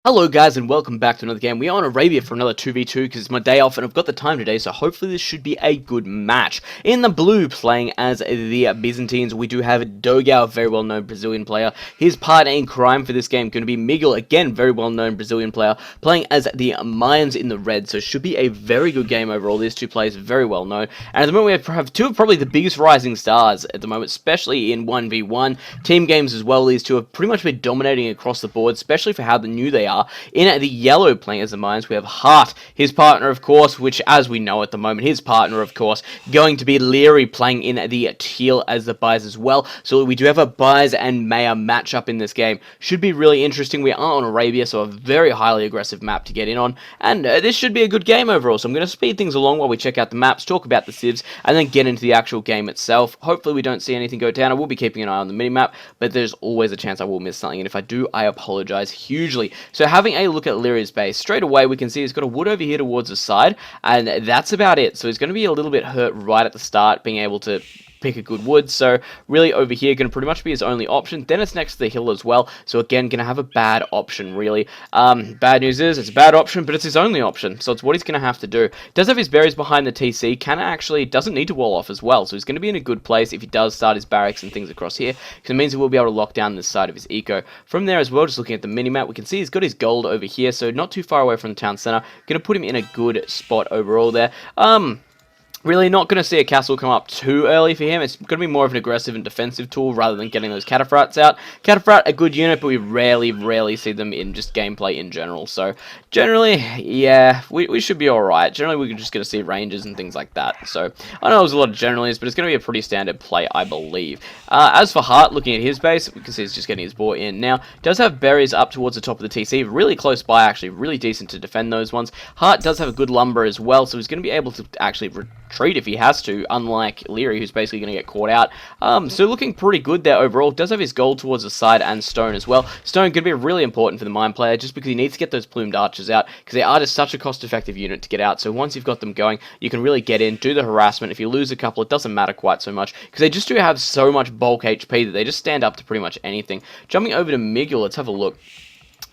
Hello guys and welcome back to another game. We are on Arabia for another 2v2 because it's my day off and I've got the time today, so hopefully this should be a good match. In the blue, playing as the Byzantines, we do have Dogao, a very well-known Brazilian player. His partner in crime for this game going to be Miguel, again, very well-known Brazilian player, playing as the Mayans in the red, so it should be a very good game overall. These two players very well-known, and at the moment we have two of probably the biggest rising stars at the moment, especially in 1v1. Team games as well, these two have pretty much been dominating across the board, especially for how new they are. In the yellow playing as the Mayans, we have Hearttt, his partner, of course, which, as we know at the moment, his partner, of course, going to be Lierey, playing in the teal as the buys as well. So we do have a buys and Maya matchup in this game. Should be really interesting. We are on Arabia, so a very highly aggressive map to get in on, and this should be a good game overall. So I'm going to speed things along while we check out the maps, talk about the civs, and then get into the actual game itself. Hopefully we don't see anything go down. I will be keeping an eye on the minimap, but there's always a chance I will miss something, and if I do, I apologize hugely. So having a look at Lierey's base, straight away we can see he's got a wood over here towards the side, and that's about it. So he's going to be a little bit hurt right at the start, being able to pick a good wood, so really over here going to pretty much be his only option. Then it's next to the hill as well, so again going to have a bad option really. Bad news is it's a bad option, but it's his only option, so it's what he's going to have to do. Does have his berries behind the TC, doesn't need to wall off as well, so he's going to be in a good place if he does start his barracks and things across here, because it means he will be able to lock down this side of his eco. From there as well, just looking at the minimap, we can see he's got his gold over here, so not too far away from the town center. Going to put him in a good spot overall there. Really not going to see a castle come up too early for him. It's going to be more of an aggressive and defensive tool rather than getting those cataphracts out. Cataphract, a good unit, but we rarely see them in just gameplay in general. So, generally, yeah, we should be alright. Generally, we're just going to see ranges and things like that. So, I know there's a lot of generalities, but it's going to be a pretty standard play, I believe. As for Hearttt, looking at his base, we can see he's just getting his boar in now. Does have berries up towards the top of the TC, really close by, actually, really decent to defend those ones. Hearttt does have a good lumber as well, so he's going to be able to actually retreat if he has to, unlike Lierey, who's basically going to get caught out. So looking pretty good there overall. Does have his gold towards the side and stone as well. Stone going to be really important for the mine player, just because he needs to get those plumed archers out, because they are just such a cost-effective unit to get out. So once you've got them going, you can really get in, do the harassment. If you lose a couple, it doesn't matter quite so much, because they just do have so much bulk HP that they just stand up to pretty much anything. Jumping over to Miguel, let's have a look.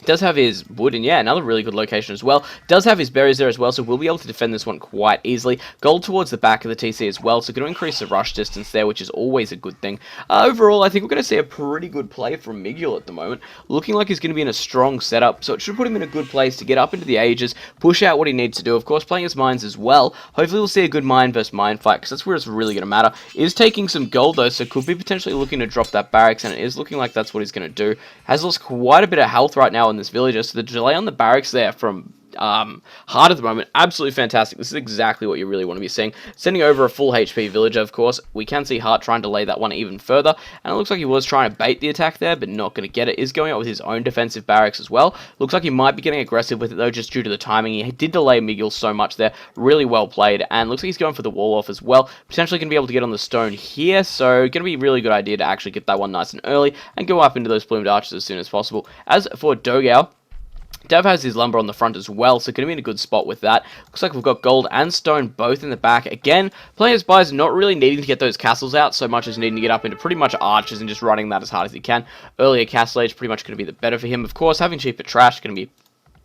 Does have his wood, and yeah, another really good location as well. Does have his berries there as well, so we'll be able to defend this one quite easily. Gold towards the back of the TC as well, so going to increase the rush distance there, which is always a good thing. Overall, I think we're going to see a pretty good play from Miguel at the moment. Looking like he's going to be in a strong setup, so it should put him in a good place to get up into the ages, push out what he needs to do. Of course, playing his mines as well. Hopefully we'll see a good mine versus mine fight, because that's where it's really going to matter. Is taking some gold though, so could be potentially looking to drop that barracks, and it is looking like that's what he's going to do. Has lost quite a bit of health right now in this villager, so the delay on the barracks there from Hearttt at the moment, absolutely fantastic. This is exactly what you really want to be seeing. Sending over a full HP villager, of course. We can see Hearttt trying to delay that one even further, and it looks like he was trying to bait the attack there, but not going to get it. Is going out with his own defensive barracks as well. Looks like he might be getting aggressive with it though, just due to the timing. He did delay Miguel so much there. Really well played, and looks like he's going for the wall off as well. Potentially going to be able to get on the stone here, so going to be a really good idea to actually get that one nice and early, and go up into those plumed archers as soon as possible. As for Dogao, Dev has his lumber on the front as well, so going to be in a good spot with that. Looks like we've got gold and stone both in the back. Again, playing as buys not really needing to get those castles out so much as needing to get up into pretty much archers and just running that as hard as he can. Earlier castle age pretty much going to be the better for him. Of course, having cheaper trash going to be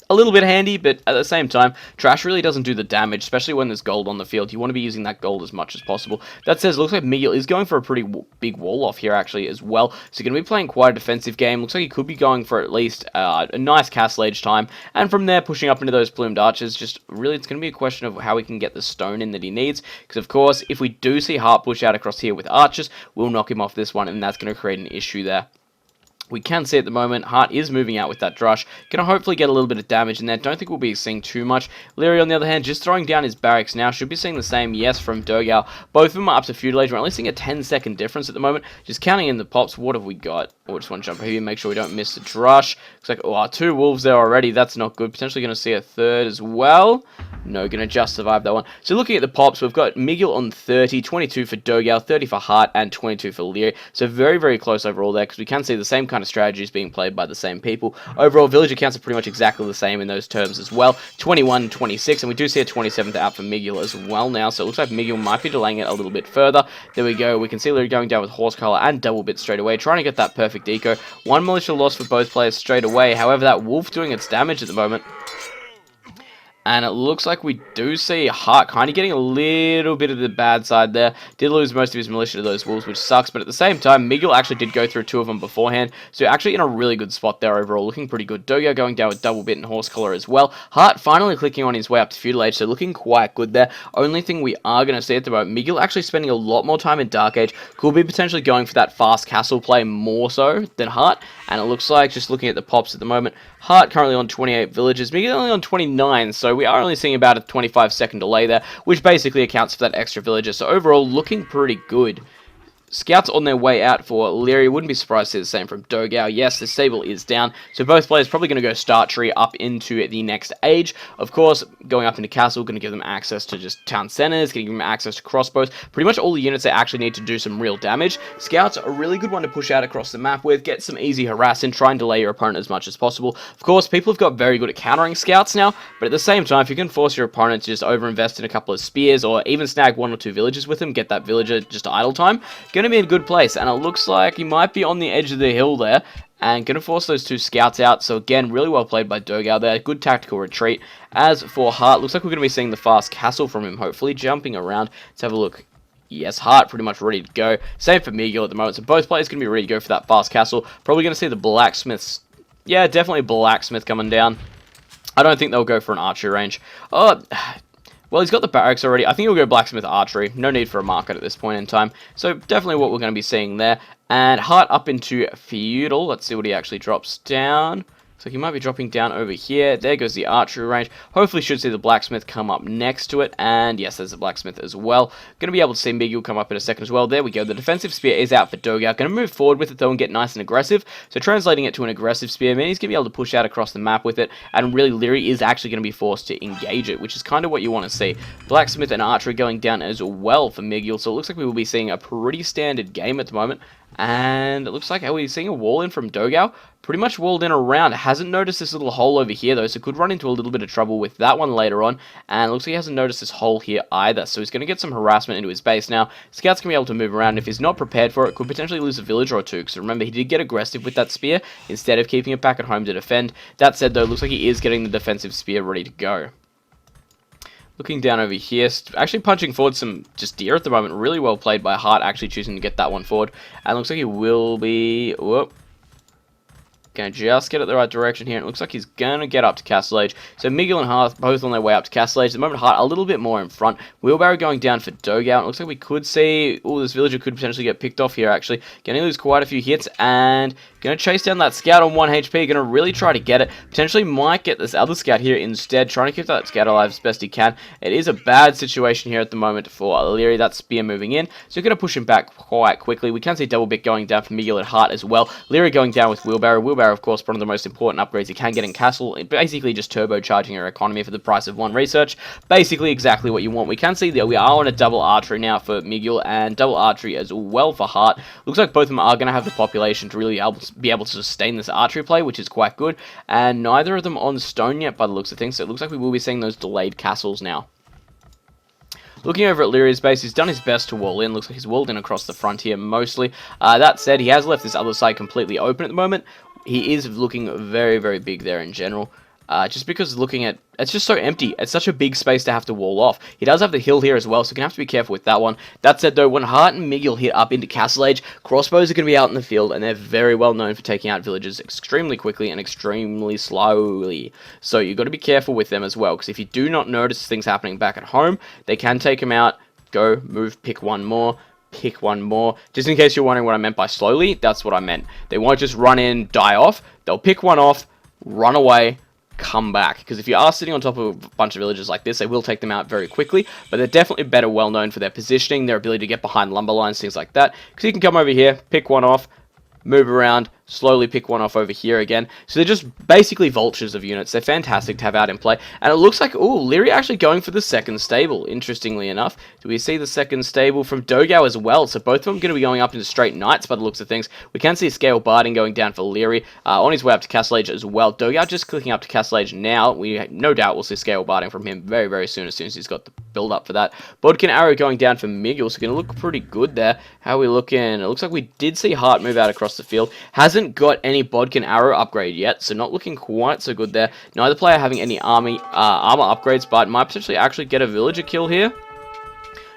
a little bit handy, but at the same time, trash really doesn't do the damage, especially when there's gold on the field. You want to be using that gold as much as possible. That says, looks like Miguel is going for a pretty big wall off here, actually, as well. So going to be playing quite a defensive game. Looks like he could be going for at least a nice castle age time, and from there, pushing up into those plumed archers. Just really, it's going to be a question of how he can get the stone in that he needs, because of course, if we do see Hearttt push out across here with archers, we'll knock him off this one, and that's going to create an issue there. We can see at the moment, Hearttt is moving out with that drush. Going to hopefully get a little bit of damage in there. Don't think we'll be seeing too much. Lierey, on the other hand, just throwing down his barracks now. Should be seeing the same, yes, from Dogao. Both of them are up to feudal age. We're only seeing a 10-second difference at the moment. Just counting in the pops, what have we got? Oh, just want to jump over here, make sure we don't miss the drush. Looks like, oh, 2 wolves there already. That's not good. Potentially going to see a third as well. No, going to just survive that one. So looking at the pops, we've got Miguel on 30, 22 for Dogao, 30 for Hearttt, and 22 for Lierey. So very, very close overall there, because we can see the same kind of strategies being played by the same people. Overall, villager counts are pretty much exactly the same in those terms as well. 21, 26, and we do see a 27th out for Miguel as well now. So it looks like Miguel might be delaying it a little bit further. There we go. We can see Lierey going down with horse collar and double bit straight away, trying to get that perfect eco. One militia loss for both players straight away. However, that wolf doing its damage at the moment. And it looks like we do see Hearttt kind of getting a little bit of the bad side there. Did lose most of his militia to those wolves, which sucks. But at the same time, Miguel actually did go through 2 of them beforehand. So actually in a really good spot there overall. Looking pretty good. Dogao going down with double bit and horse collar as well. Hearttt finally clicking on his way up to feudal age. So looking quite good there. Only thing we are going to see at the moment, Miguel actually spending a lot more time in dark age. Could be potentially going for that fast castle play more so than Hearttt. And it looks like, just looking at the pops at the moment, Hearttt currently on 28 villages, Miguel only on 29, so we are only seeing about a 25-second delay there, which basically accounts for that extra villager. So overall, looking pretty good. Scouts on their way out for Lierey. Wouldn't be surprised to see the same from Dogao. Yes, the stable is down, so both players probably going to go start tree up into the next age. Of course, going up into castle, going to give them access to just town centers, going to give them access to crossbows. Pretty much all the units they actually need to do some real damage. Scouts are a really good one to push out across the map with, get some easy harass and try and delay your opponent as much as possible. Of course, people have got very good at countering scouts now, but at the same time, if you can force your opponent to just overinvest in a couple of spears or even snag 1 or 2 villages with them, get that villager just idle time, going to be in a good place. And it looks like he might be on the edge of the hill there and going to force those 2 scouts out. So again, really well played by Dogao there. Good tactical retreat. As for Hearttt, looks like we're going to be seeing the fast castle from him, hopefully jumping around. Let's have a look. Yes, Hearttt pretty much ready to go. Same for Miguel at the moment. So both players going to be ready to go for that fast castle. Probably going to see the blacksmiths. Yeah, definitely blacksmith coming down. I don't think they'll go for an archery range. Oh, well, he's got the barracks already. I think he'll go blacksmith archery. No need for a market at this point in time. So definitely what we're going to be seeing there. And Hearttt up into feudal. Let's see what he actually drops down. So he might be dropping down over here. There goes the archery range. Hopefully should see the blacksmith come up next to it. And yes, there's the blacksmith as well. Going to be able to see Miguel come up in a second as well. There we go. The defensive spear is out for Dogao. Going to move forward with it though and get nice and aggressive. So translating it to an aggressive spear means he's going to be able to push out across the map with it. And really Lierey is actually going to be forced to engage it, which is kind of what you want to see. Blacksmith and archery going down as well for Miguel. So it looks like we will be seeing a pretty standard game at the moment. And it looks like, are we seeing a wall in from Dogao? Pretty much walled in around. Hasn't noticed this little hole over here though, so could run into a little bit of trouble with that one later on. And it looks like he hasn't noticed this hole here either, so he's going to get some harassment into his base now. Scout's going to be able to move around. If he's not prepared for it, could potentially lose a villager or 2, because remember, he did get aggressive with that spear instead of keeping it back at home to defend. That said though, looks like he is getting the defensive spear ready to go. Looking down over here, actually punching forward some just deer at the moment. Really well played by Hearttt, actually choosing to get that one forward. And looks like he will be... Whoop. Gonna just get it the right direction here. And it looks like he's gonna get up to Castle Age. So Miguel and Hearttt both on their way up to Castle Age. At the moment, Hearttt a little bit more in front. Wheelbarrow going down for Dogao. And it looks like we could see... Oh, this villager could potentially get picked off here, actually. Gonna lose quite a few hits. And gonna chase down that scout on 1 HP. Gonna really try to get it. Potentially might get this other scout here instead. Trying to keep that scout alive as best he can. It is a bad situation here at the moment for Lierey. That spear moving in. So gonna push him back quite quickly. We can see double bit going down for Miguel and Hearttt as well. Lierey going down with Wheelbarrow. Wheelbarrow, of course, one of the most important upgrades you can get in Castle. Basically just turbocharging your economy for the price of 1 research. Basically exactly what you want. We can see that we are on a double archery now for Miguel and double archery as well for Hearttt. Looks like both of them are going to have the population to really be able to sustain this archery play, which is quite good. And neither of them on stone yet by the looks of things, so it looks like we will be seeing those delayed castles now. Looking over at Lierey's base, he's done his best to wall in. Looks like he's walled in across the frontier mostly. That said, he has left this other side completely open at the moment. He is looking very, very big there in general. Just because looking at... It's just so empty. It's such a big space to have to wall off. He does have the hill here as well, so you're going to have to be careful with that one. That said, though, when Hearttt and Miguel hit up into Castle Age, crossbows are going to be out in the field, and they're very well known for taking out villages extremely quickly and extremely slowly. So you've got to be careful with them as well, because if you do not notice things happening back at home, they can take them out, go, move, pick one more. Pick one more. Just in case you're wondering what I meant by slowly, that's what I meant. They won't just run in, die off. They'll pick one off, run away, come back. Because if you are sitting on top of a bunch of villages like this, they will take them out very quickly. But they're definitely better well known for their positioning, their ability to get behind lumber lines, things like that. Because you can come over here, pick one off, move around, slowly pick one off over here again. So they're just basically vultures of units. They're fantastic to have out in play. And it looks like, oh, Lierey actually going for the second stable, interestingly enough. Do we see the second stable from Dogao as well? So both of them going to be going up into straight knights by the looks of things. We can see Scale Barding going down for Lierey on his way up to Castle Age as well. Dogao just clicking up to Castle Age now. We no doubt will see Scale Barding from him very, very soon as he's got the build up for that. Bodkin Arrow going down for Miguel, so going to look pretty good there. How are we looking? It looks like we did see Hearttt move out across the field. Hasn't got any Bodkin Arrow upgrade yet, so not looking quite so good there. Neither player having any armor upgrades, but might potentially actually get a villager kill here.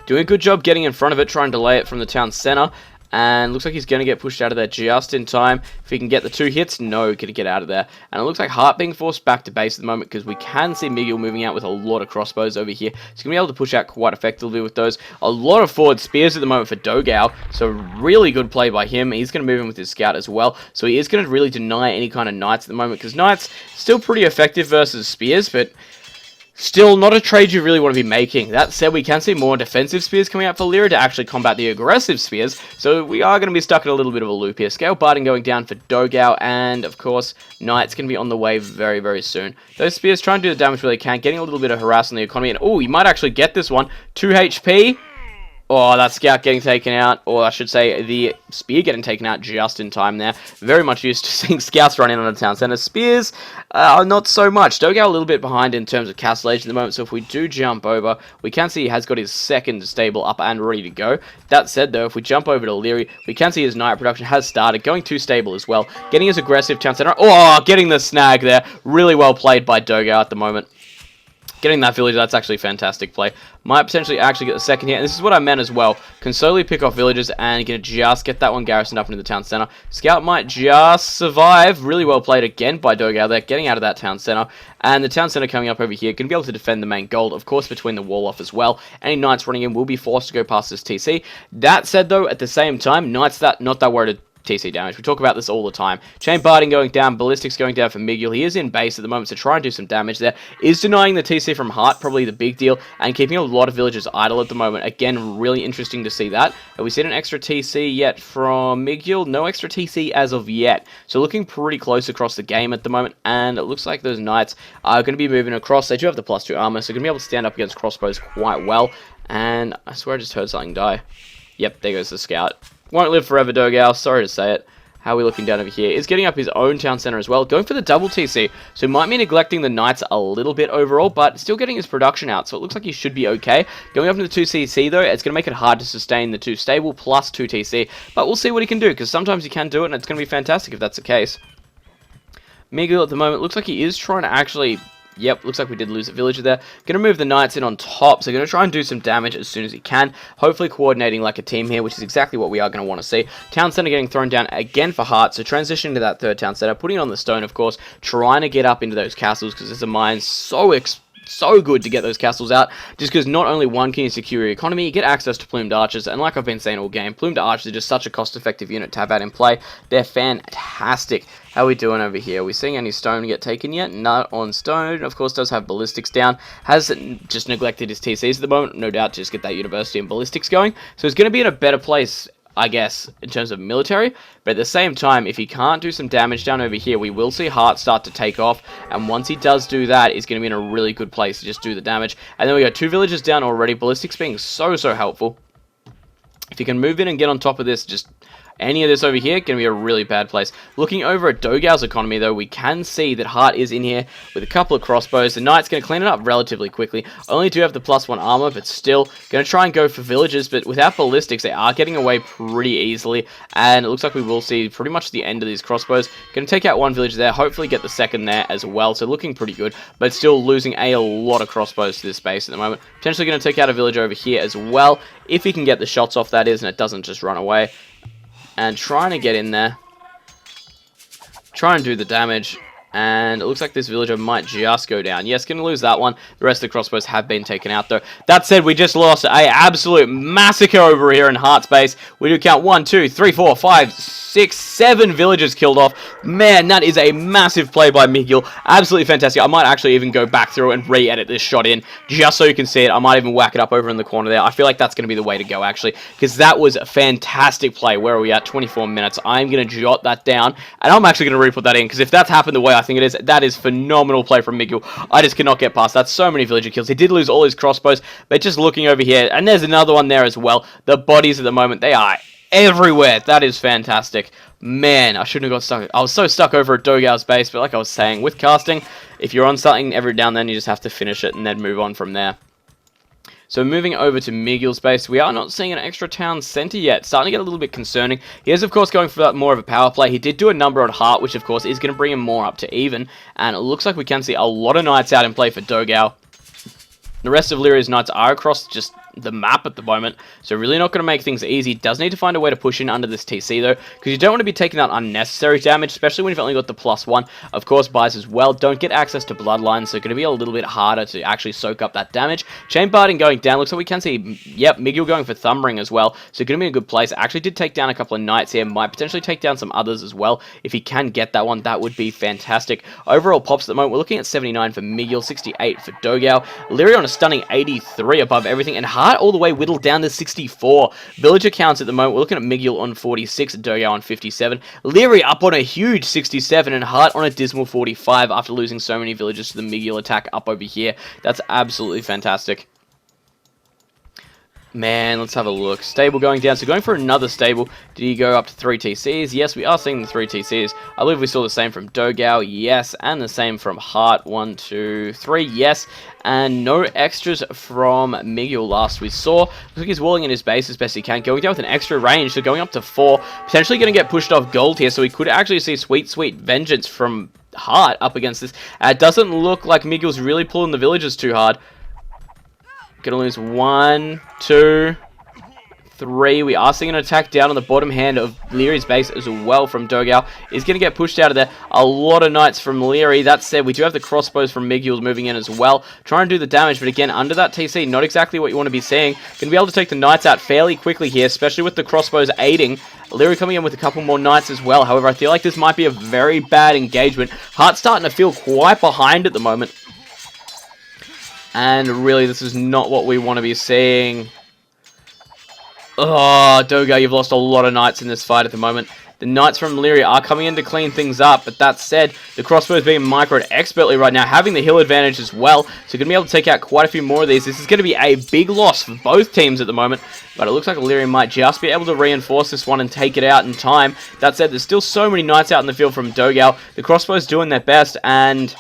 Doing a good job getting in front of it, trying to delay it from the town center. And looks like he's going to get pushed out of there just in time. If he can get the 2 hits, no, going to get out of there. And it looks like Hearttt being forced back to base at the moment because we can see Miguel moving out with a lot of crossbows over here. He's going to be able to push out quite effectively with those. A lot of forward spears at the moment for Dogao. So really good play by him. He's going to move in with his scout as well. So he is going to really deny any kind of knights at the moment because knights still pretty effective versus spears, but still not a trade you really want to be making. That said, we can see more defensive spears coming out for Lierey to actually combat the aggressive spears, so we are going to be stuck in a little bit of a loop here. Scale Barding going down for Dogao, and of course, Knight's going to be on the way very, very soon. Those spears trying to do the damage where they can, getting a little bit of harass on the economy, and oh, you might actually get this one. 2 HP. Oh, that scout getting taken out, or I should say the spear getting taken out just in time there. Very much used to seeing scouts run in on the town center. Spears, not so much. Dogao a little bit behind in terms of Castle Age at the moment, so if we do jump over, we can see he has got his second stable up and ready to go. That said, though, if we jump over to Lierey, we can see his knight production has started, going 2 stable as well. Getting his aggressive town center. Oh, getting the snag there. Really well played by Dogao at the moment. Getting that village, that's actually fantastic play. Might potentially actually get the second hit. And this is what I meant as well. Can slowly pick off villages and can just get that one garrisoned up into the town center. Scout might just survive. Really well played again by Dogao there. Getting out of that town center. And the town center coming up over here. Going to be able to defend the main gold. Of course, between the wall off as well. Any knights running in will be forced to go past this TC. That said, though, at the same time, knights not that worried TC damage. We talk about this all the time. Chain Barding going down, Ballistics going down for Miguel. He is in base at the moment, so try and do some damage there. Is denying the TC from Hearttt, probably the big deal, and keeping a lot of villagers idle at the moment. Again, really interesting to see that. Have we seen an extra TC yet from Miguel? No extra TC as of yet. So looking pretty close across the game at the moment, and it looks like those knights are going to be moving across. They do have the +2 armor, so going to be able to stand up against crossbows quite well. And I swear I just heard something die. Yep, there goes the scout. Won't live forever, Dogao. Sorry to say it. How are we looking down over here? Is getting up his own town center as well. Going for the double TC. So might be neglecting the knights a little bit overall, but still getting his production out. So it looks like he should be okay. Going up into the 2 CC though, it's going to make it hard to sustain the 2 stable plus 2 TC. But we'll see what he can do, because sometimes he can do it, and it's going to be fantastic if that's the case. Miguel at the moment looks like he is trying to actually... Yep, looks like we did lose a villager there. Going to move the knights in on top, so going to try and do some damage as soon as he can. Hopefully coordinating like a team here, which is exactly what we are going to want to see. Town center getting thrown down again for Hearttt, so transitioning to that third town center, putting it on the stone, of course, trying to get up into those castles, because there's a mine so good to get those castles out, just because not only one can you secure your economy, you get access to plumed archers, and like I've been saying all game, plumed archers are just such a cost-effective unit to have out in play. They're fantastic. How are we doing over here? Are we seeing any stone get taken yet? Not on stone. Of course, does have ballistics down. Has just neglected his TCs at the moment. No doubt, just get that university and ballistics going. So he's going to be in a better place, I guess, in terms of military, but at the same time, if he can't do some damage down over here, we will see Hearttt start to take off, and once he does do that, he's going to be in a really good place to just do the damage. And then we got 2 villages down already, ballistics being so helpful. If you can move in and get on top of this, just... any of this over here can be a really bad place. Looking over at Dogao's economy, though, we can see that Hearttt is in here with a couple of crossbows. The knight's going to clean it up relatively quickly. Only do have the +1 armor, but still going to try and go for villages. But without ballistics, they are getting away pretty easily. And it looks like we will see pretty much the end of these crossbows. Going to take out one village there, hopefully get the second there as well. So looking pretty good, but still losing a lot of crossbows to this base at the moment. Potentially going to take out a village over here as well, if he can get the shots off, that is, and it doesn't just run away. And trying to get in there. Try and do the damage. And it looks like this villager might just go down. Yes, going to lose that one. The rest of the crossbows have been taken out, though. That said, we just lost a absolute massacre over here in Heartt's base. We do count 1, 2, 3, 4, 5, 6, 7 villagers killed off. Man, that is a massive play by Miguel. Absolutely fantastic. I might actually even go back through and re-edit this shot in, just so you can see it. I might even whack it up over in the corner there. I feel like that's going to be the way to go, actually, because that was a fantastic play. Where are we at? 24 minutes. I'm going to jot that down, and I'm actually going to re-put that in, because if that's happened the way I think it is, that is phenomenal play from Miguel. I just cannot get past that. So many villager kills. He did lose all his crossbows, but just looking over here, and there's another one there as well. The bodies at the moment, they are everywhere. That is fantastic. Man, I shouldn't have got stuck. I was so stuck over at Dogao's base, but like I was saying, with casting, if you're on something every now and then, you just have to finish it and then move on from there. So moving over to Miguel's base, we are not seeing an extra town center yet. Starting to get a little bit concerning. He is, of course, going for that more of a power play. He did do a number on Hearttt, which, of course, is going to bring him more up to even. And it looks like we can see a lot of knights out in play for Dogao. The rest of Lierey's knights are across just the map at the moment, so really not going to make things easy. Does need to find a way to push in under this TC though, because you don't want to be taking out unnecessary damage, especially when you've only got the +1. Of course, buys as well don't get access to bloodlines, so going to be a little bit harder to actually soak up that damage. Chain barding going down. Looks like we can see, yep, Miguel going for thumb ring as well, so going to be in a good place. Actually did take down a couple of knights here, might potentially take down some others as well. If he can get that one, that would be fantastic. Overall pops at the moment, we're looking at 79 for Miguel, 68 for Dogao. Lierey on a stunning 83 above everything, and Hearttt all the way whittled down to 64. Villager counts at the moment, we're looking at Miguel on 46, Dogao on 57. Lierey up on a huge 67, and Hearttt on a dismal 45 after losing so many villagers to the Miguel attack up over here. That's absolutely fantastic. Man, let's have a look. Stable going down. So going for another stable. Did he go up to 3 TCs? Yes, we are seeing the 3 TCs. I believe we saw the same from Dogao. Yes. And the same from Hearttt. 1, 2, 3. Yes. And no extras from Miguel last we saw. Looks like he's walling in his base as best he can. Going down with an extra range. So going up to 4. Potentially going to get pushed off gold here. So we could actually see sweet, sweet vengeance from Hearttt up against this. It doesn't look like Miguel's really pulling the villagers too hard. Gonna lose 1, 2, 3. We are seeing an attack down on the bottom hand of Lierey's base as well from Dogao. He's gonna get pushed out of there. A lot of knights from Lierey. That said, we do have the crossbows from Miguel moving in as well. Try and do the damage, but again, under that TC, not exactly what you want to be seeing. Gonna be able to take the knights out fairly quickly here, especially with the crossbows aiding. Lierey coming in with a couple more knights as well. However, I feel like this might be a very bad engagement. Heartt's starting to feel quite behind at the moment. And really, this is not what we want to be seeing. Oh, Dogao, you've lost a lot of knights in this fight at the moment. The knights from Lierey are coming in to clean things up, but that said, the crossbows being microed expertly right now, having the hill advantage as well, so going to be able to take out quite a few more of these. This is going to be a big loss for both teams at the moment, but it looks like Lierey might just be able to reinforce this one and take it out in time. That said, there's still so many knights out in the field from Dogao. The crossbows doing their best, and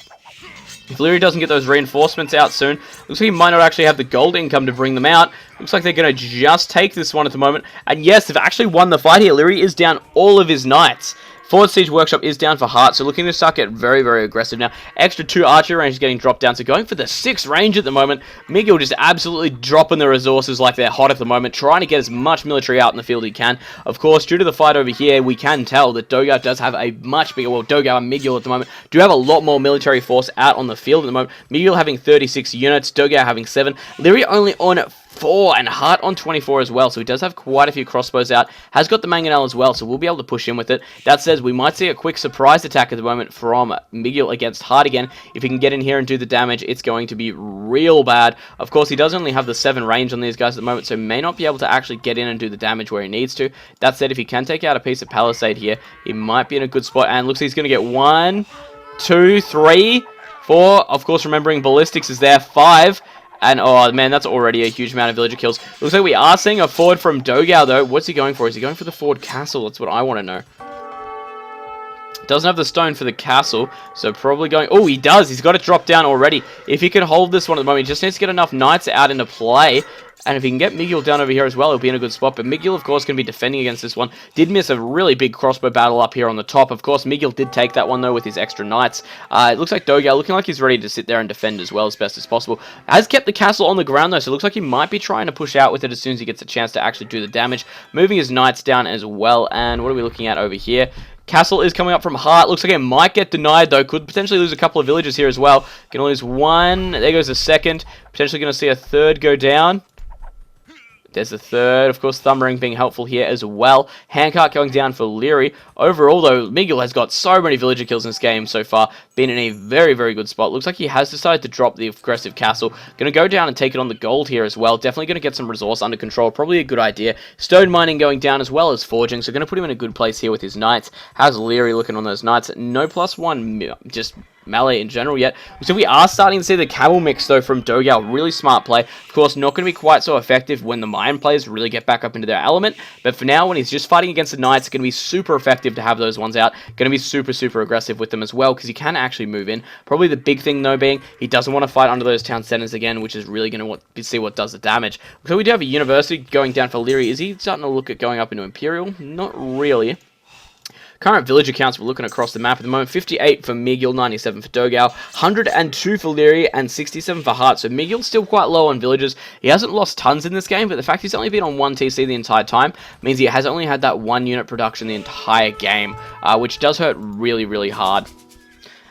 if Lierey doesn't get those reinforcements out soon, looks like he might not actually have the gold income to bring them out. Looks like they're going to just take this one at the moment. And yes, they've actually won the fight here. Lierey is down all of his knights. Forward Siege Workshop is down for Hearttt, so looking to start getting very, very aggressive now. Extra 2 archery range is getting dropped down, so going for the 6 range at the moment. Miguel just absolutely dropping the resources like they're hot at the moment, trying to get as much military out in the field he can. Of course, due to the fight over here, we can tell that Dogao does have a much bigger, well, Dogao and Miguel at the moment do have a lot more military force out on the field at the moment. Miguel having 36 units, Dogao having 7. Lierey only on 4 and Hearttt on 24 as well, so he does have quite a few crossbows out. Has got the mangonel as well, so we'll be able to push in with it. That says we might see a quick surprise attack at the moment from Miguel against Hearttt again. If he can get in here and do the damage, it's going to be real bad. Of course, he does only have the 7 range on these guys at the moment, so may not be able to actually get in and do the damage where he needs to. That said, if he can take out a piece of palisade here, he might be in a good spot, and looks like he's going to get 1, 2, 3, 4. Of course, remembering ballistics is there, 5. And, oh, man, that's already a huge amount of villager kills. Looks like we are seeing a forward from Dogao, though. What's he going for? Is he going for the forward castle? That's what I want to know. Doesn't have the stone for the castle, so probably going... Oh, he does. He's got it dropped down already. If he can hold this one at the moment, he just needs to get enough knights out into play. And if he can get Miguel down over here as well, he'll be in a good spot. But Miguel, of course, can be defending against this one. Did miss a really big crossbow battle up here on the top. Of course, Miguel did take that one, though, with his extra knights. It looks like Dogao looking like he's ready to sit there and defend as well as best as possible. Has kept the castle on the ground, though, so it looks like he might be trying to push out with it as soon as he gets a chance to actually do the damage. Moving his knights down as well. And what are we looking at over here? Castle is coming up from Hearttt. Looks like it might get denied, though. Could potentially lose a couple of villagers here as well. Gonna lose one. There goes a second. Potentially gonna see a third go down. There's the third. Of course, Thumbering being helpful here as well. Handcart going down for Lierey. Overall, though, Miguel has got so many villager kills in this game so far. Been in a very, very good spot. Looks like he has decided to drop the aggressive castle. Going to go down and take it on the gold here as well. Definitely going to get some resource under control. Probably a good idea. Stone mining going down as well as forging. So going to put him in a good place here with his knights. How's Lierey looking on those knights? No +1, just melee in general yet. So we are starting to see the camel mix though from Dogao. Really smart play. Of course, not going to be quite so effective when the mine players really get back up into their element. But for now, when he's just fighting against the knights, it's going to be super effective to have those ones out. Going to be super, super aggressive with them as well because he can actually move in. Probably the big thing though being he doesn't want to fight under those town centers again, which is really going to see what does the damage. So we do have a university going down for Lierey. Is he starting to look at going up into Imperial? Not really. Current villager counts we're looking across the map at the moment. 58 for Miguel, 97 for Dogao, 102 for Lierey, and 67 for Hearttt. So Miguel's still quite low on villagers. He hasn't lost tons in this game, but the fact he's only been on 1 TC the entire time means he has only had that 1 unit production the entire game, which does hurt really, really hard.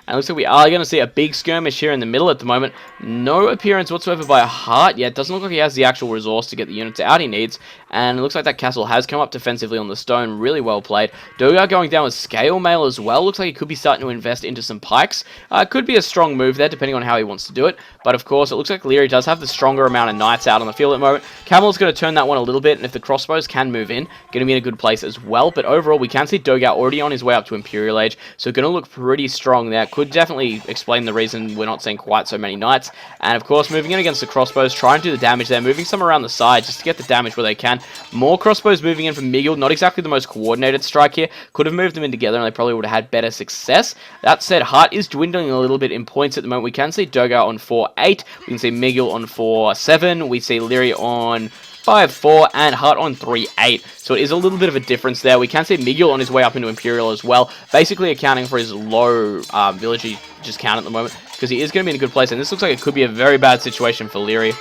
And it looks like we are going to see a big skirmish here in the middle at the moment. No appearance whatsoever by Hearttt yet. Doesn't look like he has the actual resource to get the units out he needs. And it looks like that castle has come up defensively on the stone. Really well played. Dogao going down with scale mail as well. Looks like he could be starting to invest into some pikes. Could be a strong move there depending on how he wants to do it. But of course, it looks like Lierey does have the stronger amount of knights out on the field at the moment. Camel's going to turn that one a little bit. And if the crossbows can move in, going to be in a good place as well. But overall, we can see Dogao already on his way up to Imperial Age. So going to look pretty strong there. Could definitely explain the reason we're not seeing quite so many knights. And of course, moving in against the crossbows, trying to do the damage there, moving some around the side just to get the damage where they can. More crossbows moving in from Miguel, not exactly the most coordinated strike here. Could have moved them in together and they probably would have had better success. That said, Hearttt is dwindling a little bit in points at the moment. We can see Dogao on 4-8, we can see Miguel on 4-7, we see Lierey on 5-4, and Hearttt on 3-8. So it is a little bit of a difference there. We can see Miguel on his way up into Imperial as well, basically accounting for his low village just count at the moment, because he is going to be in a good place, and this looks like it could be a very bad situation for Lierey.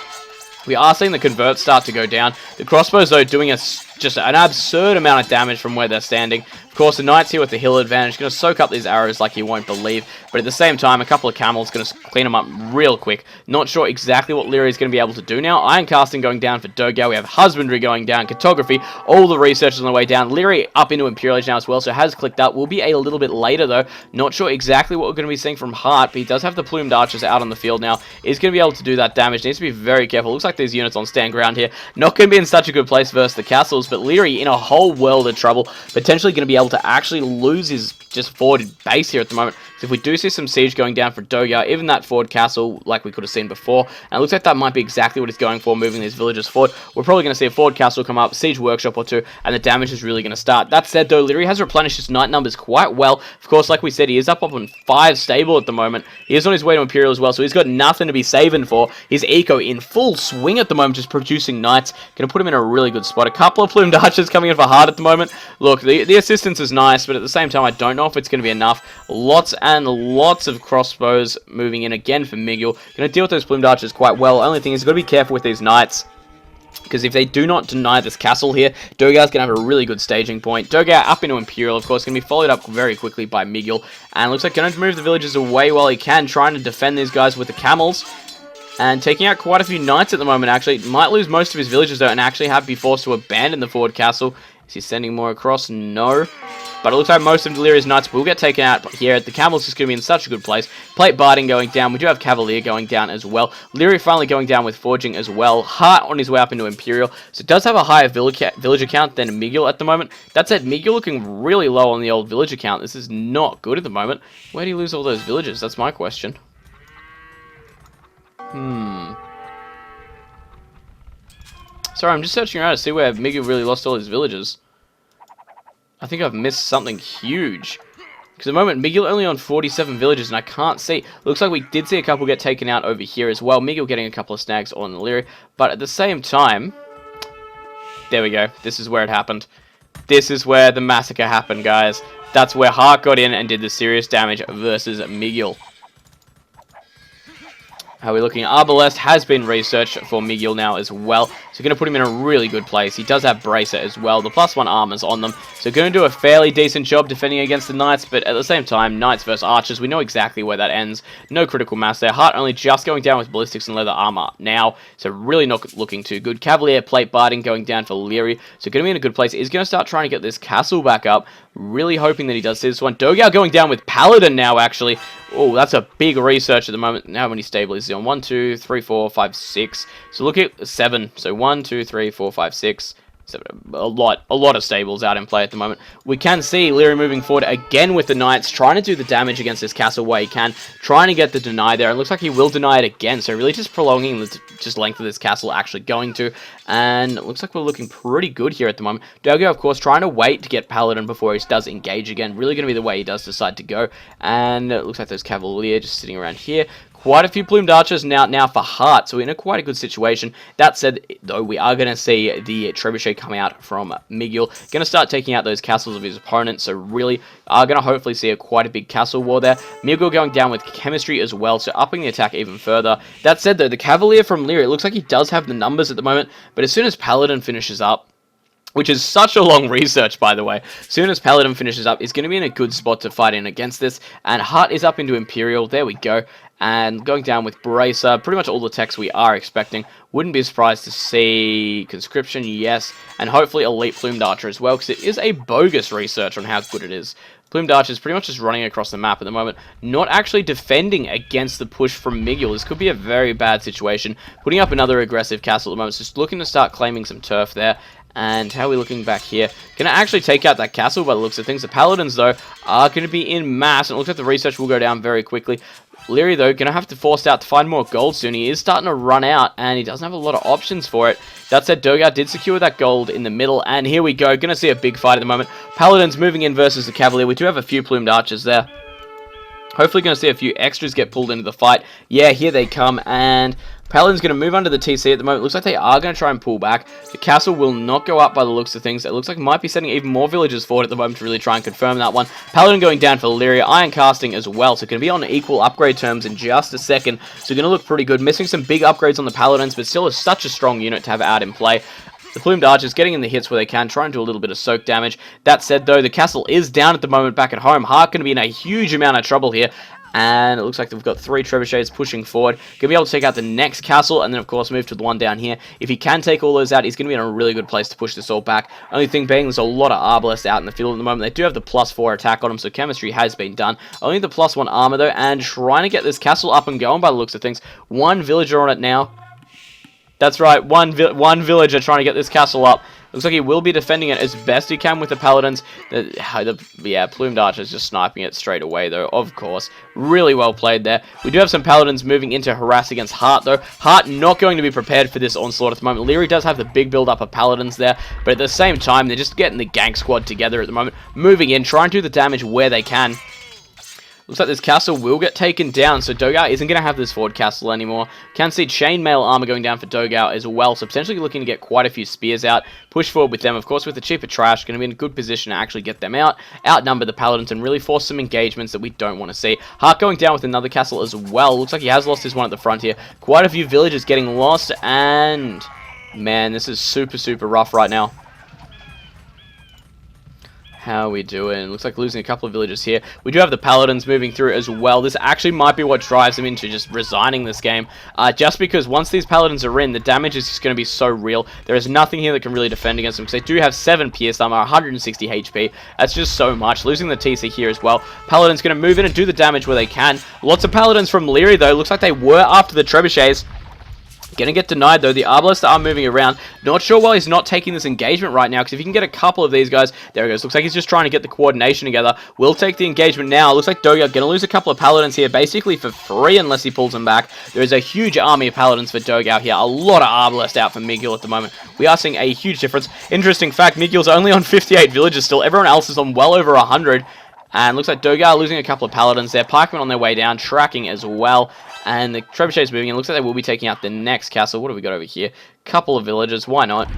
We are seeing the converts start to go down. The crossbows, though, doing just an absurd amount of damage from where they're standing. Of course, the knights here with the hill advantage going to soak up these arrows like you won't believe. But at the same time, a couple of camels going to clean them up real quick. Not sure exactly what Lierey is going to be able to do now. Iron casting going down for Dogao. We have husbandry going down, cartography, all the researchers on the way down. Lierey up into Imperial Age now as well, so has clicked up. Will be a little bit later, though. Not sure exactly what we're going to be seeing from Hearttt, but he does have the plumed archers out on the field now. Is going to be able to do that damage. Needs to be very careful. Looks like these units on stand ground here. Not going to be in such a good place versus the castles, but Lierey in a whole world of trouble. Potentially going to be able to actually lose his just forward base here at the moment. So if we do see some siege going down for Dogao, even that forward castle like we could have seen before, and it looks like that might be exactly what he's going for, moving these villagers forward. We're probably going to see a forward castle come up, siege workshop or two, and the damage is really going to start. That said though, Lierey has replenished his knight numbers quite well. Of course, like we said, he is up on 5 stable at the moment. He is on his way to Imperial as well, so he's got nothing to be saving for. His eco in full swing at the moment, just producing knights. Going to put him in a really good spot. A couple of plumed archers coming in for Hearttt at the moment. Look, the assistance is nice, but at the same time, I don't know if it's going to be enough. Lots and lots of crossbows moving in again for Miguel. Going to deal with those plumed archers quite well. Only thing is, you've got to be careful with these knights, because if they do not deny this castle here, Dogao's going to have a really good staging point. Dogao up into Imperial, of course, going to be followed up very quickly by Miguel. And looks like going to move the villagers away while he can, trying to defend these guys with the camels. And taking out quite a few knights at the moment, actually. Might lose most of his villagers, though, and actually have to be forced to abandon the forward castle. Is he sending more across? No. But it looks like most of Lierey's knights will get taken out here. The camel's just going to be in such a good place. Plate barding going down. We do have cavalier going down as well. Lierey finally going down with forging as well. Hearttt on his way up into Imperial. So it does have a higher villager count than Miguel at the moment. That said, Miguel looking really low on the old villager count. This is not good at the moment. Where do you lose all those villagers? That's my question. Sorry, I'm just searching around to see where Miguel really lost all his villagers. I think I've missed something huge. Because at the moment, Miguel only on 47 villages, and I can't see. Looks like we did see a couple get taken out over here as well. Miguel getting a couple of snags on Lierey. But at the same time, there we go. This is where it happened. This is where the massacre happened, guys. That's where Hearttt got in and did the serious damage versus Miguel. How are we looking? Arbalest has been researched for Miguel now as well. So going to put him in a really good place. He does have Bracer as well. The +1 armor's on them. So going to do a fairly decent job defending against the Knights. But at the same time, Knights versus Archers, we know exactly where that ends. No critical mass there. Hearttt only just going down with Ballistics and Leather armor now. So really not looking too good. Cavalier Plate Biting going down for Lierey. So going to be in a good place. He's going to start trying to get this castle back up. Really hoping that he does this one. Dogao going down with Paladin now, actually. Oh, that's a big research at the moment. How many stable is he on? 1, 2, 3, 4, 5, 6. So look at 7. So 1, 2, 3, 4, 5, 6. 7. A lot of stables out in play at the moment. We can see Lierey moving forward again with the Knights, trying to do the damage against this castle where he can, trying to get the deny there. It looks like he will deny it again, so really just prolonging the length of this castle actually going to. And it looks like we're looking pretty good here at the moment. Dogao, of course, trying to wait to get Paladin before he does engage again. Really going to be the way he does decide to go. And it looks like there's Cavalier just sitting around here. Quite a few plumed archers now for Hearttt, so we're in quite a good situation. That said, though, we are going to see the trebuchet come out from Miguel. Going to start taking out those castles of his opponents, so really are going to hopefully see quite a big castle war there. Miguel going down with chemistry as well, so upping the attack even further. That said, though, the Cavalier from Lierey, it looks like he does have the numbers at the moment, but as soon as Paladin finishes up, which is such a long research, by the way. As soon as Paladin finishes up, he's going to be in a good spot to fight in against this. And Hearttt is up into Imperial. There we go. And going down with Bracer. Pretty much all the techs we are expecting. Wouldn't be surprised to see Conscription, yes. And hopefully Elite Plumed Archer as well, because it is a bogus research on how good it is. Plumed Archer is pretty much just running across the map at the moment. Not actually defending against the push from Miguel. This could be a very bad situation. Putting up another aggressive castle at the moment. Just looking to start claiming some turf there. And how are we looking back here? Going to actually take out that castle by the looks of things. The Paladins, though, are going to be in mass. And it looks like the research will go down very quickly. Lierey, though, going to have to force out to find more gold soon. He is starting to run out, and he doesn't have a lot of options for it. That said, Dogao did secure that gold in the middle. And here we go. Going to see a big fight at the moment. Paladins moving in versus the Cavalier. We do have a few plumed archers there. Hopefully going to see a few extras get pulled into the fight. Yeah, here they come, and Paladin's going to move under the TC at the moment. Looks like they are going to try and pull back. The castle will not go up by the looks of things. It looks like it might be sending even more villagers forward at the moment to really try and confirm that one. Paladin going down for Lierey. Iron casting as well, so going to be on equal upgrade terms in just a second. So going to look pretty good. Missing some big upgrades on the Paladins, but still is such a strong unit to have out in play. The plumed archers getting in the hits where they can, trying to do a little bit of soak damage. That said, though, the castle is down at the moment back at home. Hearttt going to be in a huge amount of trouble here. And it looks like we've got 3 trebuchets pushing forward. Going to be able to take out the next castle, and then, of course, move to the one down here. If he can take all those out, he's going to be in a really good place to push this all back. Only thing being, there's a lot of Arbalists out in the field at the moment. They do have the +4 attack on them, so chemistry has been done. Only the +1 armor, though, and trying to get this castle up and going by the looks of things. One villager on it now. That's right, one villager trying to get this castle up. Looks like he will be defending it as best he can with the Paladins. Yeah, plumed archers just sniping it straight away, though, of course. Really well played there. We do have some Paladins moving into harass against Hearttt, though. Hearttt not going to be prepared for this onslaught at the moment. Lierey does have the big build-up of Paladins there, but at the same time, they're just getting the gank squad together at the moment. Moving in, trying to do the damage where they can. Looks like this castle will get taken down, so Dogao isn't going to have this forward castle anymore. Can see chainmail armor going down for Dogao as well, so potentially looking to get quite a few spears out. Push forward with them, of course, with the cheaper trash. Going to be in a good position to actually get them out, outnumber the Paladins, and really force some engagements that we don't want to see. Hearttt going down with another castle as well. Looks like he has lost his one at the front here. Quite a few villagers getting lost, and man, this is super rough right now. How are we doing? Looks like losing a couple of villagers here. We do have the Paladins moving through as well. This actually might be what drives them into just resigning this game. Just because once these Paladins are in, the damage is just going to be so real. There is nothing here that can really defend against them, because they do have 7 pierce armor, 160 HP. That's just so much. Losing the TC here as well. Paladins going to move in and do the damage where they can. Lots of Paladins from Lierey, though. Looks like they were after the trebuchets. Gonna get denied, though. The Arbalists are moving around. Not sure why he's not taking this engagement right now, because if he can get a couple of these guys... There he goes. Looks like he's just trying to get the coordination together. Will take the engagement now. Looks like Dogao gonna lose a couple of Paladins here, basically for free, unless he pulls them back. There is a huge army of Paladins for Dogao here. A lot of Arbalists out for Miguel at the moment. We are seeing a huge difference. Interesting fact, Miguel's only on 58 villagers still. Everyone else is on well over 100. And looks like Dogao losing a couple of Paladins there. Pikemen on their way down, tracking as well. And the trebuchet is moving. It looks like they will be taking out the next castle. What have we got over here? Couple of villagers. Why not?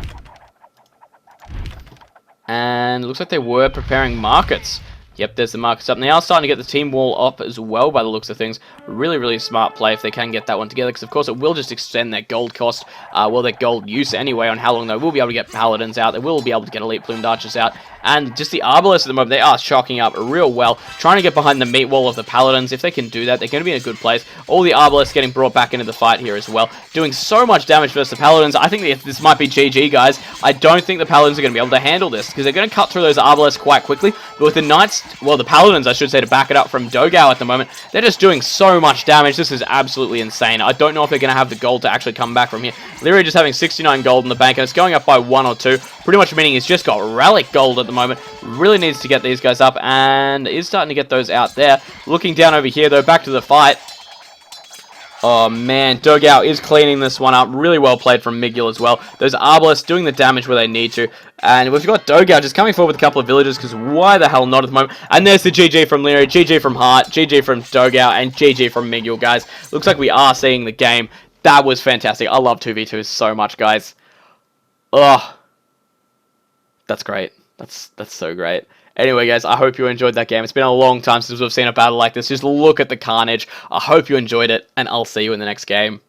And it looks like they were preparing markets. Yep, there's the markers up. And they are starting to get the team wall up as well by the looks of things. Really, really smart play if they can get that one together, because of course it will just extend their gold cost, well, their gold use anyway, on how long they will be able to get paladins out. They will be able to get elite plumed archers out. And just the arbalists at the moment, they are shocking up real well, trying to get behind the meat wall of the paladins. If they can do that, they're going to be in a good place. All the arbalists getting brought back into the fight here as well, doing so much damage versus the paladins. I think this might be GG, guys. I don't think the paladins are going to be able to handle this, because they're going to cut through those arbalists quite quickly. But with the knights, well, the paladins, I should say, to back it up from Dogao at the moment, they're just doing so much damage. This is absolutely insane. I don't know if they're going to have the gold to actually come back from here. Lierey just having 69 gold in the bank, and it's going up by 1 or 2. Pretty much meaning he's just got relic gold at the moment. Really needs to get these guys up, and is starting to get those out there. Looking down over here, though, back to the fight. Oh, man, Dogao is cleaning this one up. Really well played from Miguel as well. Those arbalists doing the damage where they need to. And we've got Dogao just coming forward with a couple of villagers, because why the hell not at the moment? And there's the GG from Lierey, GG from Hearttt, GG from Dogao, and GG from Miguel, guys. Looks like we are seeing the game. That was fantastic. I love 2v2s so much, guys. Ugh. That's great. That's so great. Anyway, guys, I hope you enjoyed that game. It's been a long time since we've seen a battle like this. Just look at the carnage. I hope you enjoyed it, and I'll see you in the next game.